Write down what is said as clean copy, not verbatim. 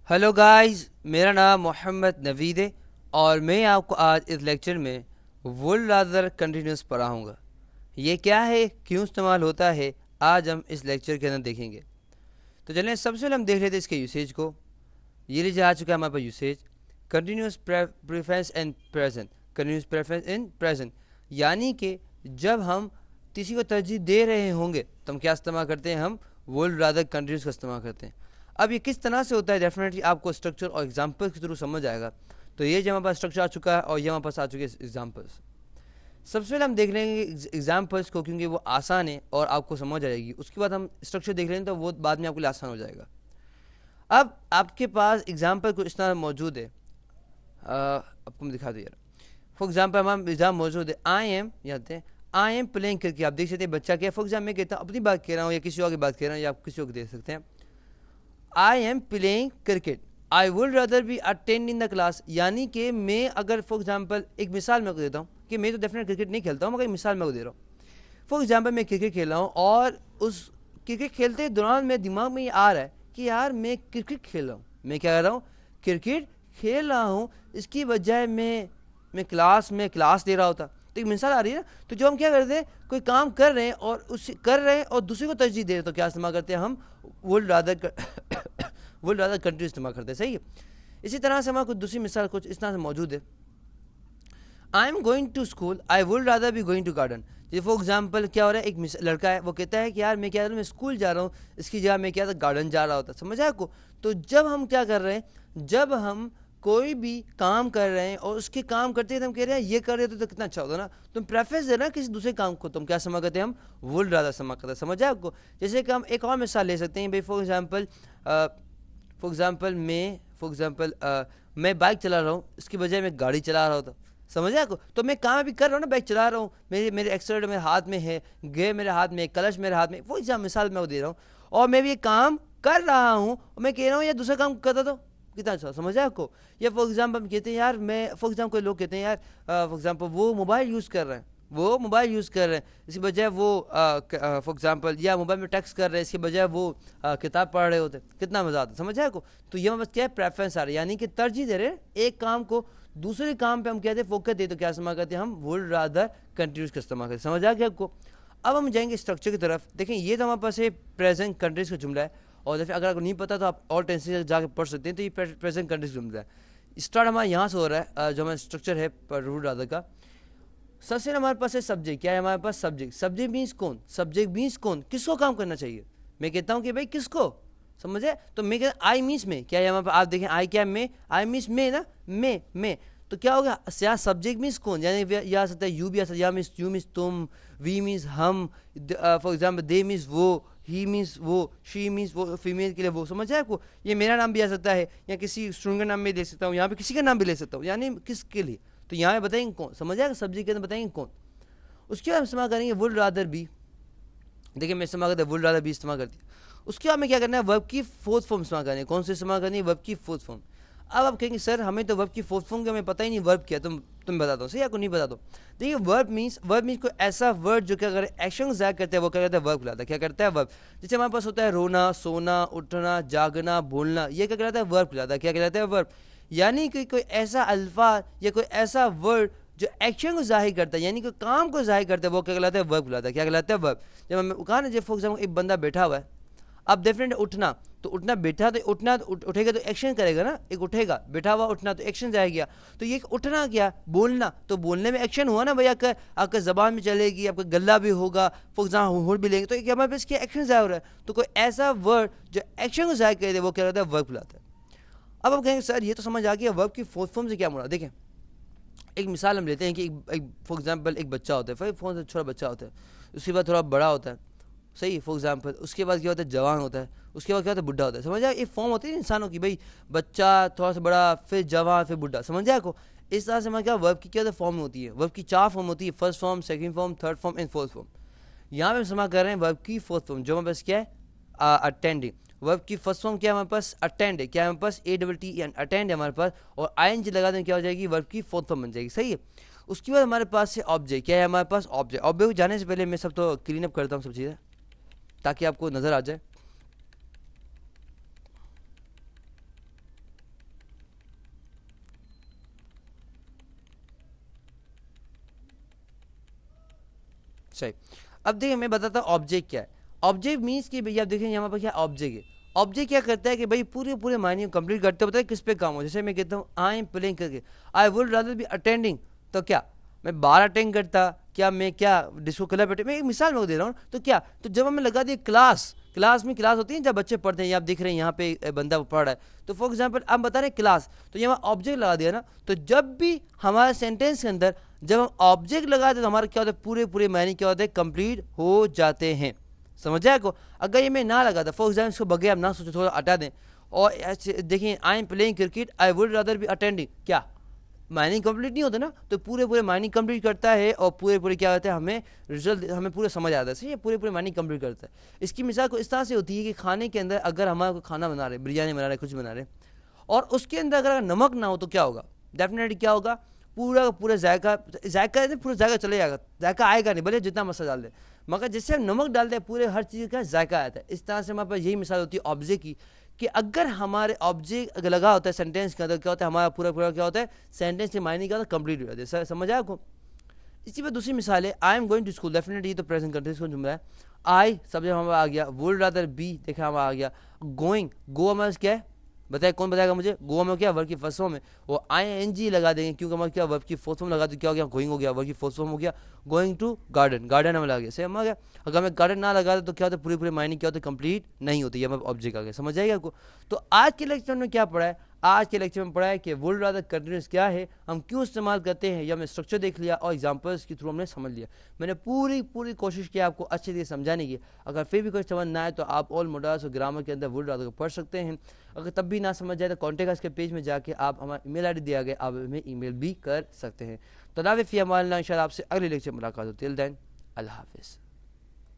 Hello guys, मेरा नाम मोहम्मद नवीद है और मैं आपको आज इस लेक्चर में वुल रादर कंटिन्यूस पढ़ाऊँगा। ये क्या है, क्यों इस्तेमाल होता है, आज हम इस लेक्चर के अंदर देखेंगे। तो चलिए सबसे पहले हम देख लेते हैं इसके यूसेज को। ये लीजिए आ चुका है हमारे पास usage, continuous preference and present. Continuous preference in present यानी कि जब हम किसी को तरजीह दे रहे होंगे तो हम क्या इस्तेमाल करते हैं, हम वुल रादर कंटिन्यूस का इस्तेमाल करते हैं। अब ये किस तरह से होता है, डेफिनेटली आपको स्ट्रक्चर और एग्जाम्पल के थ्रू समझ आएगा। तो ये जो हमारे पास स्ट्रक्चर आ चुका है और ये हमारे पास आ चुके हैं एग्जाम्पल्स। सबसे पहले हम देख लेंगे एग्जाम्पल्स को, क्योंकि वो आसान है और आपको समझ आ जाएगी। उसके बाद हम स्ट्रक्चर देख लेंगे तो वो बाद में आपके लिए आसान हो जाएगा। अब आपके पास एग्जाम्पल कुछ इस तरह मौजूद है, आपको मैं दिखा दूँ यार। फॉर एग्जाम्पल हमारा एग्जाम मौजूद है, आई एम प्लेइंग क्रिकेट। आप देख सकते हैं बच्चा क्या है। फॉर एग्जाम्पल मैं कहता हूँ, अपनी बात कह रहा हूँ या किसी और की बात कह रहा हूँ, या आप किसी और को देख सकते हैं। I am playing cricket, I would rather be attend in the class. यानी कि मैं अगर फॉर एग्जाम्पल एक मिसाल मैं को देता हूँ कि मैं तो डेफिनेट क्रिकेट नहीं खेलता हूँ, मगर एक मिसाल मैं को दे रहा हूँ। फॉर एग्जाम्पल मैं क्रिकेट खेल रहा हूँ और उस क्रिकेट खेलते दौरान मेरे दिमाग में ये आ रहा है कि यार मैं क्रिकेट खेल रहा हूँ, मैं क्या कर रहा हूँ, क्रिकेट खेल रहा हूँ। इसकी बजाय मैं क्लास में क्लास दे रहा होता। तो एक मिसाल आ रही है ना। तो जो हम क्या करते हैं, कोई काम कर रहे हैं और उस कर रहे हैं और दूसरे को तरजीह दे रहे हैं, तो क्या इस्तेमाल करते हैं, हम would rather would rather continuous इस्तेमाल करते हैं। सही है। इसी तरह से हमारा कुछ दूसरी मिसाल कुछ इस तरह से मौजूद है। I am going to school, I would rather be going to garden. जैसे फॉर एग्जाम्पल क्या हो रहा है, एक लड़का है, वो कहता है कि यार मैं क्या मैं स्कूल जा रहा हूँ, इसकी जगह मैं क्या था गार्डन जा रहा होता। समझ आया आपको। तो जब हम क्या कर रहे हैं, जब हम कोई भी काम कर रहे हैं और उसके काम करते हैं तो हम कह रहे हैं ये कर रहे हो तो कितना अच्छा होता ना, तुम प्रेफरेंस देना किसी दूसरे काम को, तुम क्या समझ करते हैं, हम वुड रादर समझ करते हैं। समझ आया आपको। जैसे कि हम एक और मिसाल ले सकते हैं भाई। फॉर एग्जाम्पल मैं बाइक चला रहा हूँ, इसकी बजाय मैं गाड़ी चला रहा होता। समझ आपको। तो मैं काम भी कर रहा हूँ ना, बाइक चला रहा हूँ, मेरे एक्सीलेटर मेरे हाथ में है, गे मेरे हाथ में, क्लच मेरे हाथ में। वो एग्जाम मिसाल मैं वो दे रहा हूँ और मैं भी ये काम कर रहा हूँ और मैं कह रहा हूँ यार दूसरा काम करता तो कितना अच्छा। समझ है आपको। या फॉर एग्जाम्पल हम कहते हैं यार मैं फॉर एग्जाम्पल कोई लोग कहते हैं यार फॉर एग्जाम्पल वो मोबाइल यूज़ कर रहे हैं, वो मोबाइल यूज़ कर रहे हैं, इसकी बजाय वो फॉर एग्जाम्पल या मोबाइल में टेक्स्ट कर रहे हैं, इसके बजाय वो किताब पढ़ रहे होते। कितना मज़ा आता। समझ है आपको। तो ये बस क्या है, प्रेफरेंस आ रहा है, यानी कि तरजीह दे रहे हैं एक काम को दूसरे काम पे हम कहते हैं फोकस दे, तो क्या इस्तेमाल करते हैं, हम वुड रादर कंटिन्यूस का इस्तेमाल करते हैं। समझ आ गया आपको। अब हम जाएंगे स्ट्रक्चर की तरफ। देखें ये तो हमारे पास है प्रेजेंट कंट्रीज का जुमला है, और जैसे अगर आपको नहीं पता तो आप और टेंसेस जाके पढ़ सकते हैं। तो ये प्रेजेंट कंट्रीज का जुमला है। स्टार्ट हमारा यहाँ से हो रहा है, जो हमारा स्ट्रक्चर है वुड रादर का। सबसे हमारे पास है सब्जेक्ट। क्या है हमारे पास, सब्जेक्ट। सब्जेक्ट मीन्स कौन, सब्जेक्ट मीन्स कौन, किसको काम करना चाहिए। मैं कहता हूँ कि भाई किसको, समझे। तो मैं कहता आई मीन्स में, क्या है हमारे पास, आप देखें आई क्या है, मैं, आई मीन्स में ना, मैं। तो क्या होगा, यहाँ सब्जेक्ट मीन्स कौन, यानी ये आ सकता है यू भी आ सकता है, या मीन्स यू मीन्स तुम, वी मीन्स हम, फॉर एग्जाम्पल दे मीन्स वो, ही मीन्स वो, शी मीन्स वो, फीमेल के लिए वो। समझ है आपको। ये मेरा नाम भी आ सकता है या किसी स्टूडेंट का नाम भी ले सकता हूँ, यहाँ पे किसी का नाम भी ले सकता हूँ, यानी किसके लिए। तो यहाँ पे बताएंगे कौन। समझ आएगा, सब्जेक्ट के अंदर बताएंगे कौन। उसके बाद हम इस्तेमाल करेंगे वुड रादर बी। देखिए मैं इस्तेमाल करता है वुड रादर बी इस्तेमाल करती है। उसके बाद में क्या करना है, वर्ब की फोर्थ फॉर्म इस्तेमाल करनी है। कौन से इस्तेमाल करनी है, वर्ब की फोर्थ फॉर्म। अब आप कहेंगे सर हमें तो वर्ब की फोर्थ फॉर्म का हमें पता ही नहीं, वर्ब क्या, तुम बता दो, सही आपको नहीं बता दो। देखिए वर्ब मीन्स कोई ऐसा वर्ड जो क्या करे, एक्शन ज़ाहिर करता है, वो क्या करता है, वर्ब कहलाता है। क्या करता है, वर्ब। जैसे हमारे पास होता है रोना, सोना, उठना, जागना, बोलना, ये क्या कहलाता है, वर्ब कहलाता है। क्या कहलाता है, वर्ब। यानी कि कोई ऐसा अल्फाज या कोई ऐसा वर्ड जो एक्शन को जाहिर करता है, यानी कि काम को जाहिर करता है, वो क्या कहलाता है, वर्ब कहलाता है। क्या कहलाता है, वर्ब। जब हमें कहा ना, जब फॉर एग्जाम्पल एक बंदा बैठा हुआ है, अब डेफिनेट उठना, तो उठना, बैठा तो उठना, तो उठेगा तो एक्शन करेगा ना, एक उठेगा, बैठा हुआ उठना तो एक्शन जाए गया। तो ये उठना क्या, बोलना, तो बोलने में एक्शन हुआ ना भाई, आपका जबान में चलेगी, आपका गला भी होगा, फॉर एग्जाम्पल होड़ भी लेंगे, तो हमारे पास क्या एक्शन जाहिर हो रहा है। तो कोई ऐसा वर्ड जो एक्शन को जाहिर करे वो क्या होता है, वर्ब कहलाता है। अब हम कहेंगे सर ये तो समझ आ गया, वर्ब की फोर्थ फॉर्म से क्या मुराद। देखें एक मिसाल हम लेते हैं कि एक फॉर एग्जांपल एक बच्चा होता है, फिर फोन से छोटा बच्चा होता है, उसके बाद थोड़ा बड़ा होता है, सही, फॉर एग्जांपल उसके बाद क्या होता है, जवान होता है, उसके बाद क्या होता है, बुढ़ा होता है। समझ आया, एक फॉर्म होती है इंसानों की, भाई बच्चा, थोड़ा सा बड़ा, फिर जवान, फिर बुढ़ा। समझ आया को। इस तरह से हमारे क्या वर्ब की क्या फॉर्म होती है, वर्ब की 4 फॉर्म होती है, first form, second form, third form and fourth form. यहाँ पे हम इस्तेमाल कर रहे हैं वर्ब की फोर्थ फॉर्म, जो हमारे पास क्या है, अटेंडिंग। वर्ब की फर्स्ट फॉर्म क्या है हमारे पास, अटेंड है। क्या है हमारे पास, A double T N, attend है हमारे पास, और आई एन जी लगा दें क्या हो जाएगी, वर्ब की फोर्थ फॉर्म बन जाएगी। सही है। उसके बाद हमारे पास है ऑब्जेक्ट। क्या है हमारे पास, ऑब्जेक्ट। ऑब्जेक्ट जाने से पहले मैं सब तो क्लीन अप करता हूँ सब चीज़ें, ताकि आपको नज़र आ जाए। صحیح. اب دیکھیں میں بتاتا ہوں آبجیکٹ کیا ہے. آبجیکٹ مینس کہ بھئی آپ دیکھیں یہاں پر کیا آبجیکٹ ہے. آبجیکٹ کیا کرتا ہے کہ بھئی پورے معنی کو کمپلیٹ کرتے ہوتا ہے کس پہ کام ہو. جیسے میں کہتا ہوں آئی ایم پلینگ کر کے I would rather be attending, تو کیا میں 12 اٹینڈ کرتا, کیا میں کیا ڈسکو کلب اٹینڈ, میں ایک مثال میں دے رہا ہوں. تو کیا تو جب ہم نے لگا دیا کلاس میں کلاس ہوتی ہے جب بچے پڑھتے ہیں, یہ آپ دیکھ رہے ہیں یہاں پہ بندہ پڑھ رہا ہے, تو فار ایگزامپل آپ بتا رہے ہیں کلاس, تو یہاں آبجیکٹ لگا دیا نا. تو جب بھی ہمارے سینٹینس کے اندر جب ہم آبجیکٹ لگاتے تو ہمارا کیا ہوتا ہے پورے معنی کیا ہوتے ہیں کمپلیٹ ہو جاتے ہیں. سمجھ آئے کو. اگر یہ میں نہ لگاتا فار ایگزامپل اس کو بغیر آپ نہ سوچے تھوڑا ہٹا دیں اور دیکھیں I am playing cricket I would rather be attending, کیا معنی کمپلیٹ نہیں ہوتا نا. تو پورے معنی کمپلیٹ کرتا ہے اور پورے کیا ہوتا ہے ہمیں رزلٹ ہمیں پورا سمجھ آتا ہے. صحیح ہے, پورے معنی کمپلیٹ کرتا ہے. اس کی مثال کو اس طرح سے ہوتی ہے کہ کھانے کے اندر اگر ہمارا کوئی کھانا بنا رہے, بریانی بنا رہے, کچھ بنا رہے, اور اس کے اندر اگر نمک نہ ہو تو کیا ہوگا, ڈیفینیٹلی کیا ہوگا, پورا ذائقہ پورا ذائقہ چلے جائے گا, ذائقہ آئے گا نہیں بھلے جتنا مسئلہ ڈال دے. مگر جس سے ہم نمک ڈالتے ہیں پورے ہر چیز کا ذائقہ آتا ہے. اس طرح سے ہمارے پاس یہی مثال ہوتی ہے آبجیکٹ کی کہ اگر ہمارے آبجیکٹ اگر لگا ہوتا ہے سینٹینس کے اندر کیا ہوتا ہے ہمارا پورا کیا ہوتا ہے سینٹینس کے معنی کا کمپلیٹ ہو جاتا ہے. سمجھ آیا آپ کو. اسی پہ دوسری مثال ہے I am going to school, definitely یہ تو پریزنٹ کنٹینیوس کا جملہ ہے. آئی سبجیکٹ ہمارا آ گیا, وڈ رادر بی دیکھا ہمارا آ گیا, گوئنگ گو ہمارا کیا ہے بتائے, کون بتائے گا مجھے. گو میں کیا ورب کی فرسٹ فارم ہے, وہ آئی این جی لگا دیں گے کیونکہ ہمارا کیا ورب کی فورتھ فارم لگا تو کیا ہو گیا گوئنگ ہو گیا, ورب کی فرسٹ فارم ہو گیا گوئنگ ٹو گارڈن ہمیں لگا گیا. صحیح ہم آ گیا. اگر ہمیں گارڈن نہ لگا تو کیا ہوتا ہے پورے معنی کیا ہوتے کمپلیٹ نہیں ہوتی, یہ ہمیں آبجیکٹ آ گیا. سمجھ آئے گا آپ کو. تو آج کے لیکچر میں کیا پڑھا ہے, آج کے لیکچر میں پڑھا ہے کہ وڈ رادر کنٹینیوس کیا ہے, ہم کیوں استعمال کرتے ہیں, یا ہم نے اسٹرکچر دیکھ لیا اور ایگزامپلس کے تھرو ہم نے سمجھ لیا. میں نے پوری کوشش کی آپ کو اچھے سے سمجھانے کی. اگر پھر بھی کوئی سمجھ نہ آئے تو آپ آل موڈلس اور گرامر کے اندر وڈ رادر کو پڑھ سکتے ہیں. اگر تب بھی نہ سمجھ جائے تو کانٹیکٹ اس کے پیج میں جا کے آپ ہمارا ای میل آئی ڈی دیا گیا, آپ ہمیں ای میل بھی کر سکتے ہیں. تو اللہ فی امان اللہ, انشاءاللہ آپ سے اگلے لیکچر میں ملاقات ہوتی ہے. ٹل دین اللہ حافظ.